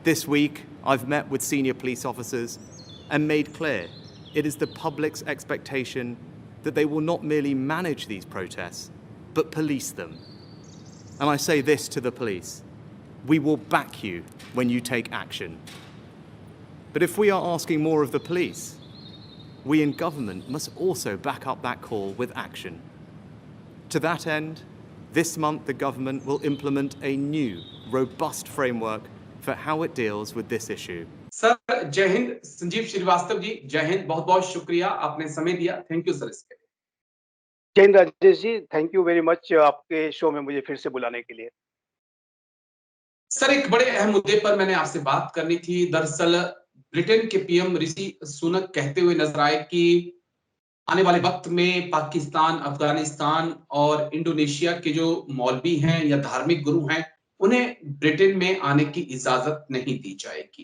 This week, I've met with senior police officers and made clear it is the public's expectation that they will not merely manage these protests, but police them. And I say this to the police: we will back you when you take action. But if we are asking more of the police, we in government must also back up that call with action. To that end, this month the government will implement a new, robust framework for how it deals with this issue. Sir जय हिंद, संजीव श्रीवास्तव जी, जय हिंद, बहुत बहुत शुक्रिया, आपने समय दिया, thank you sir इसके लिए। जय Hind Rajesh ji, thank you very much आपके शो में मुझे फिर से बुलाने के लिए। सर एक बड़े अहम मुद्दे पर मैंने आपसे बात करनी थी। दरअसल ब्रिटेन के पीएम ऋषि सुनक कहते हुए नजर आए कि आने वाले वक्त में पाकिस्तान, अफगानिस्तान और इंडोनेशिया के जो मौलवी हैं या धार्मिक गुरु हैं, उन्हें ब्रिटेन में आने की इजाजत नहीं दी जाएगी।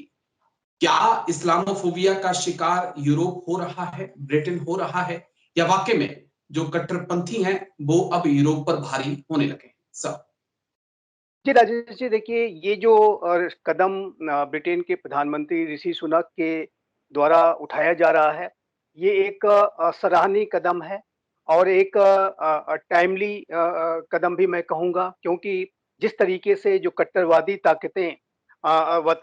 क्या इस्लामोफोबिया का शिकार यूरोप हो रहा है, ब्रिटेन हो रहा है, या वाकई में जो कट्टरपंथी हैं वो अब यूरोप पर भारी होने लगे हैं? सर जी राजेश जी, देखिए ये जो कदम ब्रिटेन के प्रधानमंत्री ऋषि सुनक के द्वारा उठाया जा रहा है, ये एक सराहनीय कदम है और एक टाइमली कदम भी मैं कहूँगा, क्योंकि जिस तरीके से जो कट्टरवादी ताकतें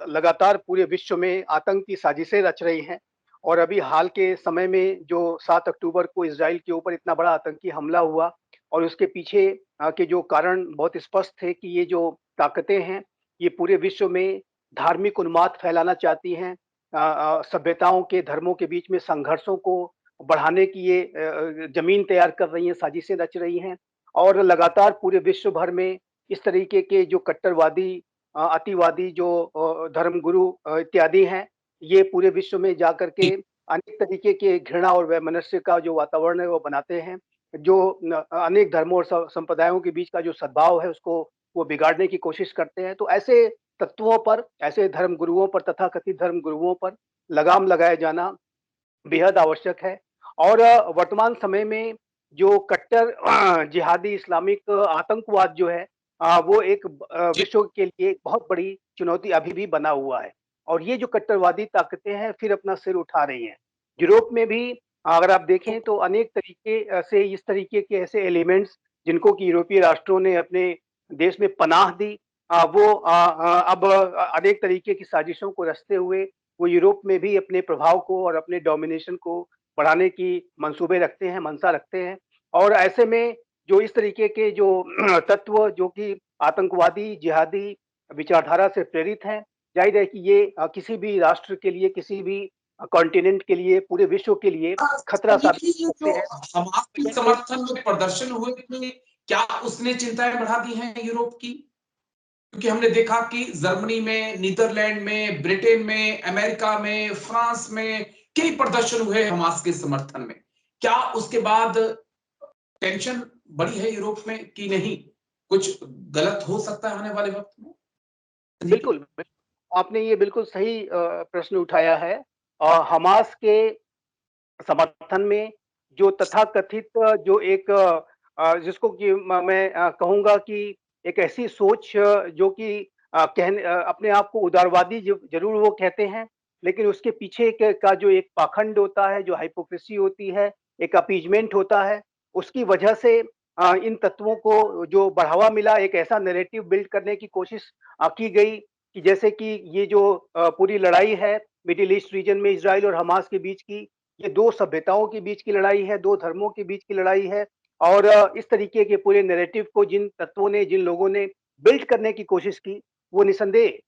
लगातार पूरे विश्व में आतंक की साजिशें रच रही हैं और अभी हाल के समय में जो 7 अक्टूबर को इजराइल के ऊपर इतना बड़ा आतंकी हमला हुआ और उसके पीछे के जो कारण बहुत स्पष्ट थे कि ये जो ताकतें हैं, ये पूरे विश्व में धार्मिक उन्माद फैलाना चाहती हैं, सभ्यताओं के, धर्मों के बीच में संघर्षों को बढ़ाने की ये जमीन तैयार कर रही हैं, साजिशें रच रही हैं और लगातार पूरे विश्व भर में इस तरीके के जो कट्टरवादी अतिवादी जो धर्मगुरु इत्यादि हैं, ये पूरे विश्व में जाकर के अनेक तरीके के घृणा और वैमनस्य का जो वातावरण है वो बनाते हैं, जो अनेक धर्मों और संप्रदायों के बीच का जो सद्भाव है उसको वो बिगाड़ने की कोशिश करते हैं। तो ऐसे तत्वों पर, ऐसे धर्म गुरुओं पर, तथाकथित धर्म गुरुओं पर लगाम लगाया जाना बेहद आवश्यक है और वर्तमान समय में जो कट्टर जिहादी इस्लामिक आतंकवाद जो है वो एक विश्व के लिए एक बहुत बड़ी चुनौती अभी भी बना हुआ है और ये जो कट्टरवादी ताकतें हैं फिर अपना सिर उठा रही हैं। यूरोप में भी अगर आप देखें तो अनेक तरीके से इस तरीके के ऐसे एलिमेंट्स जिनको कि यूरोपीय राष्ट्रों ने अपने देश में पनाह दी, वो अब अनेक तरीके की साजिशों को रचते हुए वो यूरोप में भी अपने प्रभाव को और अपने डोमिनेशन को बढ़ाने की मंसूबे रखते हैं, मंशा रखते हैं और ऐसे में जो इस तरीके के जो तत्व जो कि आतंकवादी, जिहादी विचारधारा से प्रेरित हैं, जाहिर है कि ये किसी भी राष्ट्र के लिए, किसी भी कॉन्टिनेंट के लिए, पूरे विश्व के लिए खतरा साबित हो सकते हैं। हमास के समर्थन में प्रदर्शन हुए थे, क्या उसने चिंताएं बढ़ा दी हैं यूरोप की? क्योंकि हमने देखा कि जर्मनी में, नीदरलैंड में, ब्रिटेन में, अमेरिका में, फ्रांस में कई प्रदर्शन हुए हमास के समर्थन में। क्या उसके बाद टेंशन बढ़ी है यूरोप में कि नहीं, कुछ गलत हो सकता है आने वाले वक्त में? बिल्कुल, आपने ये बिल्कुल सही प्रश्न उठाया है। हमास के समर्थन में जो तथाकथित जो एक जिसको कि मैं कहूँगा कि एक ऐसी सोच जो कि अपने आप को उदारवादी जरूर वो कहते हैं, लेकिन उसके पीछे का जो एक पाखंड होता है, जो हाइपोक्रेसी होती है, एक अपीजमेंट होता है, उसकी वजह से इन तत्वों को जो बढ़ावा मिला, एक ऐसा नैरेटिव बिल्ड करने की कोशिश की गई कि जैसे कि ये जो पूरी लड़ाई है मिडिल ईस्ट रीजन में इजराइल और हमास के बीच की, ये दो सभ्यताओं के बीच की लड़ाई है, दो धर्मों के बीच की लड़ाई है और इस तरीके के पूरे नैरेटिव को जिन तत्वों ने, जिन लोगों ने बिल्ड करने की कोशिश की, वो निसंदेह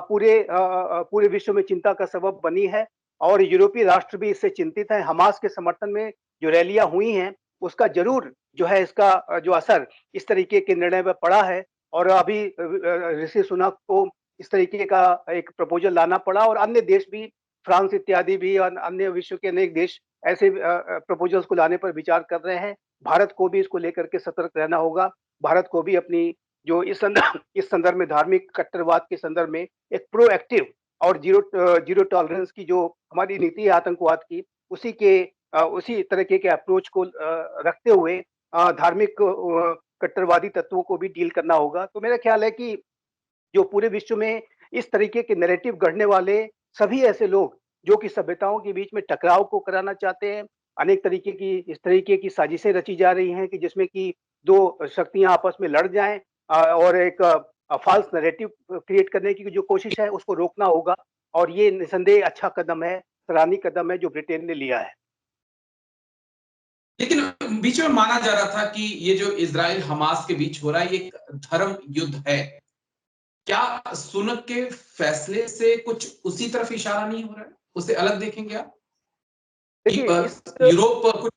पूरे विश्व में चिंता का सबब बनी है और यूरोपीय राष्ट्र भी इससे चिंतित हैं। हमास के समर्थन में जो रैलियां हुई हैं, उसका जरूर जो है इसका जो असर इस तरीके के निर्णय में पड़ा है और अभी ऋषि सुनक को इस तरीके का एक प्रपोजल लाना पड़ा और अन्य देश भी, फ्रांस इत्यादि भी और अन्य विश्व के अनेक देश ऐसे प्रपोजल्स को लाने पर विचार कर रहे हैं। भारत को भी इसको लेकर के सतर्क रहना होगा। भारत को भी अपनी जो इस संदर्भ में धार्मिक कट्टरवाद के संदर्भ में एक प्रोएक्टिव और जीरो टॉलरेंस की जो हमारी नीति है आतंकवाद की, उसी तरीके के अप्रोच को रखते हुए धार्मिक कट्टरवादी तत्वों को भी डील करना होगा। तो मेरा ख्याल है कि जो पूरे विश्व में इस तरीके के नैरेटिव गढ़ने वाले सभी ऐसे लोग जो कि सभ्यताओं के बीच में टकराव को कराना चाहते हैं। अनेक तरीके की इस तरीके की साजिशें रची जा रही हैं कि जिसमें कि 2 शक्तियाँ आपस में लड़ जाएँ और एक फ़ॉल्स नैरेटिव क्रिएट करने की जो कोशिश है उसको रोकना होगा और ये निसंदेह अच्छा कदम है, सराहनीय कदम है जो ब्रिटेन ने लिया है। लेकिन बीच में माना जा रहा था कि ये जो इज़राइल हमास के बीच हो रहा है, ये एक धर्म युद्ध है। क्या सुनक के फैसले से कुछ उसी तरफ इशारा नहीं हो रहा है? उसे अलग देखेंगे आप? कि देखिए इस यूरोप कुछ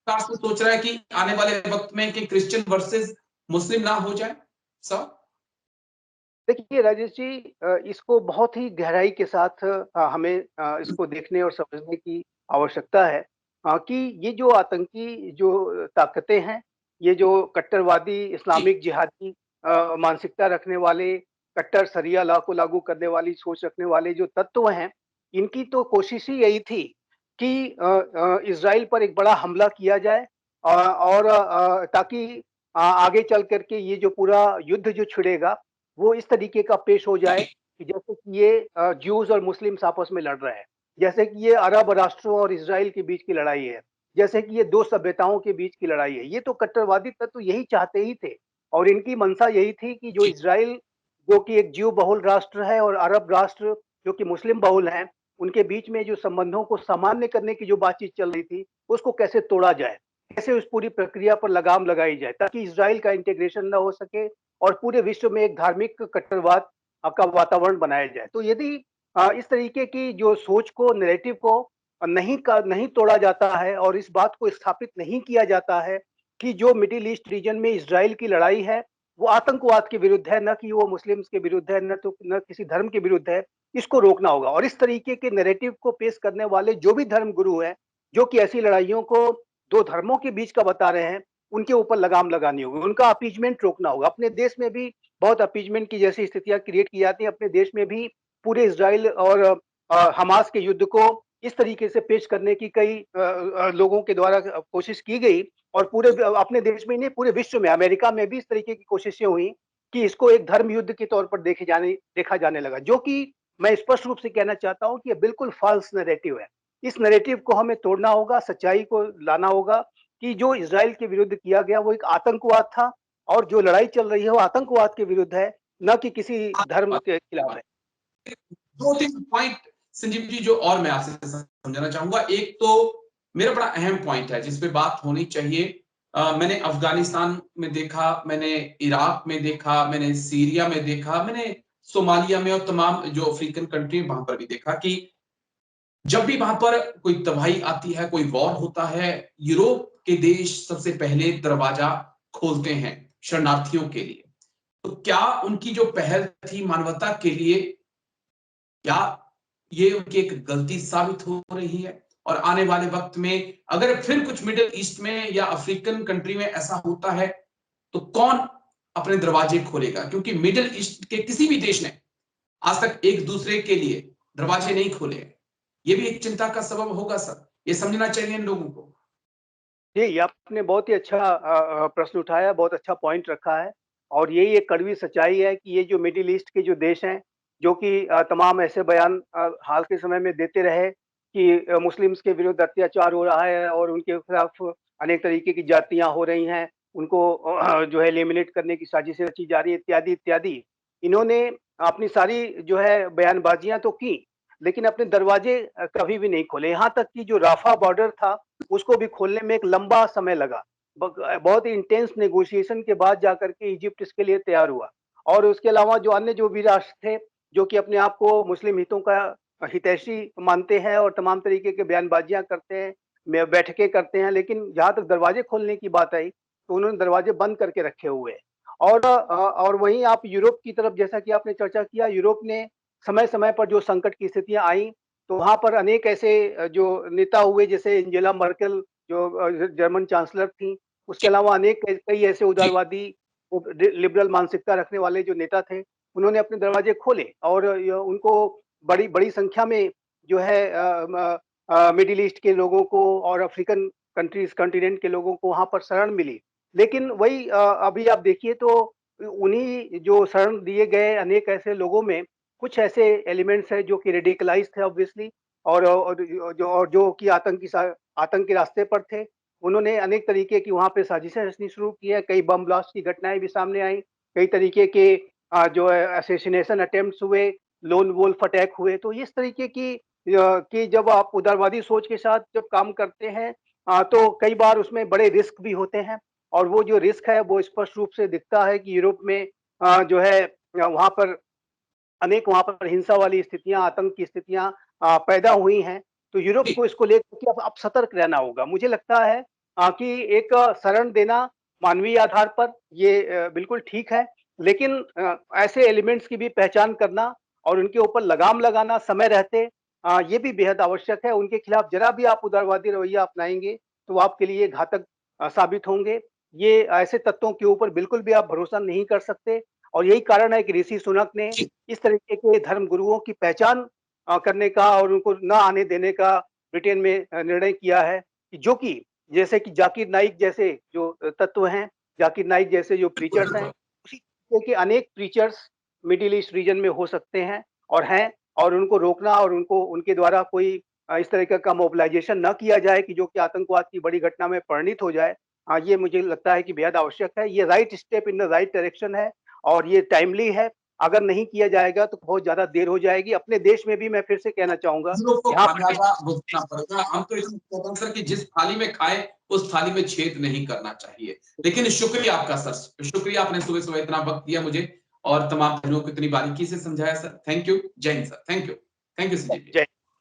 खास सोच रहा है कि आने वाले वक्त में कि क्रिश्चियन वर्सेस मुस्लिम ना हो जाए? सर? देखिए राजेश जी इसको बहुत ही गहराई के साथ हमें इसको देखने और समझने की आवश्यकता है कि ये जो आतंकी जो ताकतें हैं, ये जो कट्टरवादी जी, इस्लामिक जिहादी मानसिकता रखने वाले, कट्टर शरिया लॉ को लागू करने वाली सोच रखने वाले जो तत्व हैं, इनकी तो कोशिश ही यही थी कि इज़राइल पर एक बड़ा हमला किया जाए और ताकि आगे चल कर के ये जो पूरा युद्ध जो छिड़ेगा वो इस तरीके का पेश हो जाए जी, कि जैसे कि ये ज्यूज और मुस्लिम्स आपस में लड़ रहे हैं, जैसे कि ये अरब राष्ट्रों और इजराइल के बीच की लड़ाई है, जैसे कि ये 2 सभ्यताओं के बीच की लड़ाई है। ये तो कट्टरवादी तत्व यही चाहते ही थे और इनकी मंशा यही थी कि जो जी, इजराइल जो कि एक ज्यू बहुल राष्ट्र है और अरब राष्ट्र जो कि मुस्लिम बहुल हैं, उनके बीच में जो संबंधों को सामान्य करने की जो बातचीत चल रही थी, उसको कैसे तोड़ा जाए, कैसे उस पूरी प्रक्रिया पर लगाम लगाई जाए ताकि इजराइल का इंटीग्रेशन ना हो सके और पूरे विश्व में एक धार्मिक कट्टरवाद का वातावरण बनाया जाए। तो यदि इस तरीके की जो सोच को, नैरेटिव को नहीं तोड़ा जाता है और इस बात को स्थापित नहीं किया जाता है कि जो मिडिल ईस्ट रीजन में इज़राइल की लड़ाई है, वो आतंकवाद के विरुद्ध है, ना कि वो मुस्लिम्स के विरुद्ध है, न किसी धर्म के विरुद्ध है। इसको रोकना होगा और इस तरीके के नैरेटिव को पेश करने वाले जो भी धर्म गुरु हैं, जो कि ऐसी लड़ाइयों को 2 धर्मों के बीच का बता रहे हैं, उनके ऊपर लगाम लगानी होगी, उनका अपीजमेंट रोकना होगा। अपने देश में भी बहुत अपीजमेंट की जैसी स्थितियाँ क्रिएट की जाती हैं, अपने देश में भी पूरे इज़राइल और हमास के युद्ध को इस तरीके से पेश करने की कई लोगों के द्वारा कोशिश की गई और पूरे अपने देश में ही नहीं, पूरे विश्व में, अमेरिका में भी इस तरीके की कोशिशें हुई कि इसको एक धर्म युद्ध के तौर पर देखा जाने लगा, जो कि मैं स्पष्ट रूप से कहना चाहता हूँ कि ये बिल्कुल फ़ॉल्स नैरेटिव है। इस नैरेटिव को हमें तोड़ना होगा, सच्चाई को लाना होगा कि जो इज़राइल के विरुद्ध किया गया वो एक आतंकवाद था और जो लड़ाई चल रही है वो आतंकवाद के विरुद्ध है, न कि किसी धर्म के खिलाफ है। 2-3 पॉइंट संजीव जी जो और मैं आपसे समझाना चाहूंगा। एक तो मेरा बड़ा अहम पॉइंट है जिस पे बात होनी चाहिए। मैंने अफगानिस्तान में देखा, मैंने इराक में देखा, मैंने सीरिया में देखा, मैंने सोमालिया में और तमाम जो अफ्रीकन कंट्री वहां पर भी देखा कि जब भी वहां पर कोई तबाही आती है, कोई वॉर होता है, यूरोप के देश सबसे पहले दरवाजा खोलते हैं शरणार्थियों के लिए। तो क्या उनकी जो पहल थी मानवता के लिए, क्या ये उनकी एक गलती साबित हो रही है? और आने वाले वक्त में अगर फिर कुछ मिडिल ईस्ट में या अफ्रीकन कंट्री में ऐसा होता है, तो कौन अपने दरवाजे खोलेगा? क्योंकि मिडिल ईस्ट के किसी भी देश ने आज तक एक दूसरे के लिए दरवाजे नहीं खोले। ये भी एक चिंता का सबब होगा सर। ये समझना चाहिए इन लोगों को। जी, ये आपने बहुत ही अच्छा प्रश्न उठाया, बहुत अच्छा पॉइंट रखा है और यही एक कड़वी सच्चाई है कि ये जो मिडिल ईस्ट के जो देश हैं, जो कि तमाम ऐसे बयान हाल के समय में देते रहे कि मुस्लिम्स के विरुद्ध अत्याचार हो रहा है और उनके खिलाफ अनेक तरीके की जातियाँ हो रही हैं, उनको जो है एलिमिनेट करने की साजिशें रची जा रही है इत्यादि, इत्यादि। इन्होंने अपनी सारी जो है बयानबाजियाँ तो की, लेकिन अपने दरवाजे कभी भी नहीं खोले। यहाँ तक कि जो राफ़ा बॉर्डर था उसको भी खोलने में एक लंबा समय लगा। बहुत ही इंटेंस नेगोशिएशन के बाद जाकर के इजिप्ट इसके लिए तैयार हुआ और उसके अलावा जो अन्य जो भी राष्ट्र थे, जो कि अपने आप को मुस्लिम हितों का हितैषी मानते हैं और तमाम तरीके के बयानबाजियाँ करते हैं, बैठकें करते हैं, लेकिन जहाँ तक दरवाजे खोलने की बात आई, तो उन्होंने दरवाजे बंद करके रखे हुए हैं। और वहीं आप यूरोप की तरफ जैसा कि आपने चर्चा किया, यूरोप ने समय-समय पर जो संकट की स्थितियाँ आई तो वहाँ पर अनेक ऐसे जो नेता हुए जैसे एंजेला मर्केल जो जर्मन चांसलर थीं, उसके जी, अलावा अनेक कई कई ऐसे जी, उदारवादी लिबरल मानसिकता रखने वाले जो नेता थे, उन्होंने अपने दरवाजे खोले और उनको बड़ी बड़ी संख्या में जो है मिडिल ईस्ट के लोगों को और अफ्रीकन कंट्रीज कॉन्टिनेंट के लोगों को वहाँ पर शरण मिली। लेकिन वही अभी आप देखिए तो उन्हीं जो शरण दिए गए अनेक ऐसे लोगों में कुछ ऐसे एलिमेंट्स हैं जो कि रेडिकलाइज्ड थे ऑब्वियसली, और जो कि आतंक के रास्ते पर थे। उन्होंने अनेक तरीके की वहाँ पे साजिशें रचनी शुरू की हैं, कई बम ब्लास्ट की घटनाएँ भी सामने आईं, कई तरीके के जो है असैसिनेशन अटेम्प्ट्स हुए, लोन वोल्फ अटैक हुए। तो इस तरीके की जब आप उदारवादी सोच के साथ जब काम करते हैं, तो कई बार उसमें बड़े रिस्क भी होते हैं, और वो जो रिस्क है वो स्पष्ट रूप से दिखता है कि यूरोप में जो है वहाँ पर वहाँ पर हिंसा वाली स्थितियाँ, आतंक की स्थितियाँ पैदा हुई हैं। तो यूरोप को इसको लेकर के अब सतर्क रहना होगा। मुझे लगता है कि एक शरण देना मानवीय आधार पर ये बिल्कुल ठीक है, लेकिन ऐसे एलिमेंट्स की भी पहचान करना और उनके ऊपर लगाम लगाना समय रहते ये भी बेहद आवश्यक है। उनके खिलाफ जरा भी आप उदारवादी रवैया अपनाएँगे, तो आपके लिए घातक साबित होंगे। ये ऐसे तत्वों के ऊपर बिल्कुल भी आप भरोसा नहीं कर सकते, और यही कारण है कि ऋषि सुनक ने जी, इस तरीके के धर्म गुरुओं की पहचान करने का और उनको न आने देने का ब्रिटेन में निर्णय किया है, कि जो कि जैसे कि जाकिर नाइक जैसे जो तत्व हैं, जाकिर नाइक जैसे जो बिल्कुल, प्रीचर्स हैं, बिल्कुल। उसी तरीके के अनेक प्रीचर्स मिडिल ईस्ट रीजन में हो सकते हैं और हैं, और उनको रोकना और उनको उनके द्वारा कोई इस तरीके का मोबिलाइजेशन न किया जाए कि जो कि आतंकवाद की बड़ी घटना में परिणित हो जाए। ये मुझे लगता है कि बेहद आवश्यक है। ये right step in the right direction है, और ये टाइमली है। अगर नहीं किया जाएगा तो बहुत ज़्यादा देर हो जाएगी। अपने देश में भी मैं फिर से कहना चाहूँगा, हम लोग को यहाँ पर भी खामियाजा भुगतना पड़ेगा। हम तो इसमें कहते हैं सर कि जिस थाली में खाएँ, उस थाली में छेद नहीं करना चाहिए। लेकिन शुक्रिया आपका सर, शुक्रिया आपने सुबह-सुबह इतना वक़्त दिया मुझे और तमाम पहलुओं को इतनी बारीकी से समझाया सर। Thank you. जय हिंद sir. Thank you. Thank you जय संजीव जी। जय